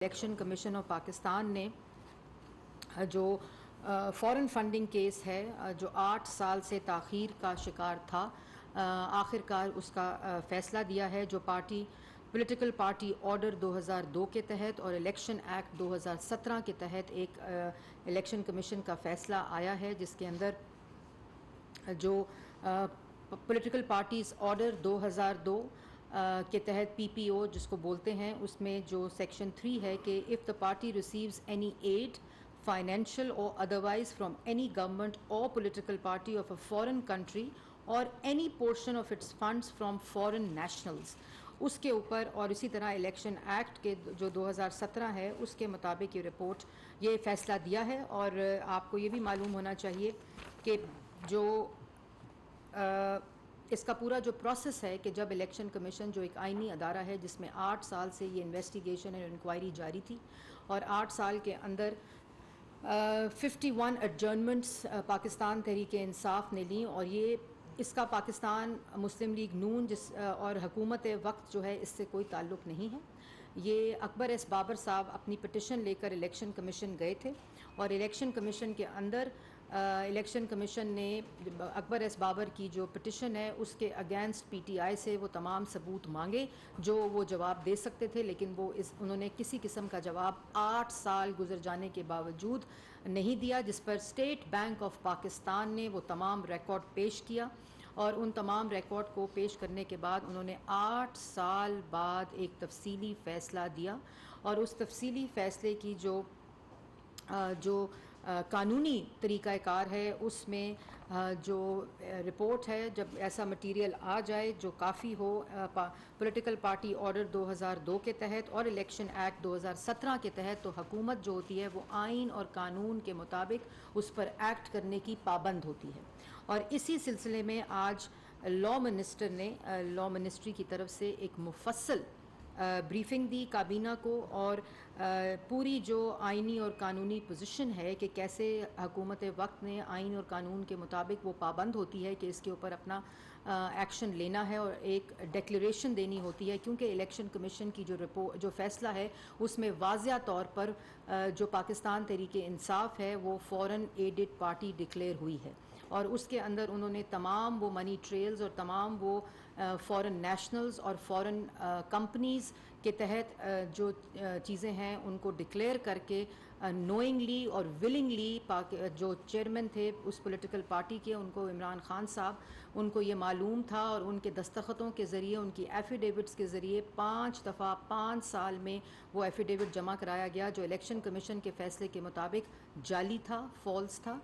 Election commission of Pakistan نے جو فورن funding case ہے جو 8 سال سے تاخیر کا شکار تھا، آخر کار اس کا فیصلہ دیا ہے، جو پولیٹیکل پارٹی آرڈر 2002 کے تحت اور الیکشن ایکٹ 2017 کے تحت ایک الیکشن کمیشن کا فیصلہ آیا ہے، جس کے اندر جو پولیٹیکل پارٹیز آرڈر 2002 کے تحت پی پی او جس کو بولتے ہیں، اس میں جو سیکشن 3 ہے کہ if the party receives any aid financial or otherwise from any government or political party of a foreign country or any portion of its funds from foreign nationals، اس کے اوپر اور اسی طرح الیکشن ایکٹ کے جو 2017 ہے اس کے مطابق یہ رپورٹ یہ فیصلہ دیا ہے۔ اور آپ کو یہ بھی معلوم ہونا چاہیے کہ جو اس کا پورا جو پروسیس ہے کہ جب الیکشن کمیشن جو ایک آئینی ادارہ ہے جس میں 8 سال سے یہ انویسٹیگیشن اور انکوائری جاری تھی اور 8 سال کے اندر 51 ایڈجرنمنٹس پاکستان تحریک انصاف نے لیں، اور یہ اس کا پاکستان مسلم لیگ نون اور حکومت وقت جو ہے اس سے کوئی تعلق نہیں ہے۔ یہ اکبر ایس بابر صاحب اپنی پٹیشن لے کر الیکشن کمیشن گئے تھے، اور الیکشن کمیشن کے اندر الیکشن کمیشن نے اکبر ایس بابر کی جو پٹیشن ہے اس کے اگینسٹ پی ٹی آئی سے وہ تمام ثبوت مانگے جو وہ جواب دے سکتے تھے، لیکن انہوں نے کسی قسم کا جواب 8 سال گزر جانے کے باوجود نہیں دیا، جس پر اسٹیٹ بینک آف پاکستان نے وہ تمام ریکارڈ پیش کیا، اور ان تمام ریکارڈ کو پیش کرنے کے بعد انہوں نے 8 سال بعد ایک تفصیلی فیصلہ دیا، اور اس تفصیلی فیصلے کی جو قانونی طریقہ کار ہے اس میں جو رپورٹ ہے، جب ایسا مٹیریل آ جائے جو کافی ہو پولیٹیکل پارٹی آرڈر 2002 کے تحت اور الیکشن ایکٹ 2017 کے تحت، تو حکومت جو ہوتی ہے وہ آئین اور قانون کے مطابق اس پر ایکٹ کرنے کی پابند ہوتی ہے۔ اور اسی سلسلے میں آج لا منسٹر نے لا منسٹری کی طرف سے ایک مفصل بریفنگ دی کابینہ کو، اور پوری جو آئینی اور قانونی پوزیشن ہے کہ کیسے حکومت وقت نے آئین اور قانون کے مطابق وہ پابند ہوتی ہے کہ اس کے اوپر اپنا ایکشن لینا ہے اور ایک ڈیکلیریشن دینی ہوتی ہے، کیونکہ الیکشن کمیشن کی جو فیصلہ ہے اس میں واضح طور پر جو پاکستان تحریک انصاف ہے وہ فورن ایڈڈ پارٹی ڈکلیئر ہوئی ہے، اور اس کے اندر انہوں نے تمام وہ منی ٹریلز اور تمام وہ فورن نیشنلز اور فورن کمپنیز کے تحت جو چیزیں ہیں ان کو ڈکلیئر کر کے نوئنگلی اور ولنگلی جو چیئرمین تھے اس پولیٹیکل پارٹی کے، ان کو عمران خان صاحب، ان کو یہ معلوم تھا، اور ان کے دستخطوں کے ذریعے ان کی ایفیڈیوٹس کے ذریعے 5 دفعہ 5 سال میں وہ ایفیڈیوٹ جمع کرایا گیا جو الیکشن کمیشن کے فیصلے کے مطابق جعلی تھا، فالس تھا۔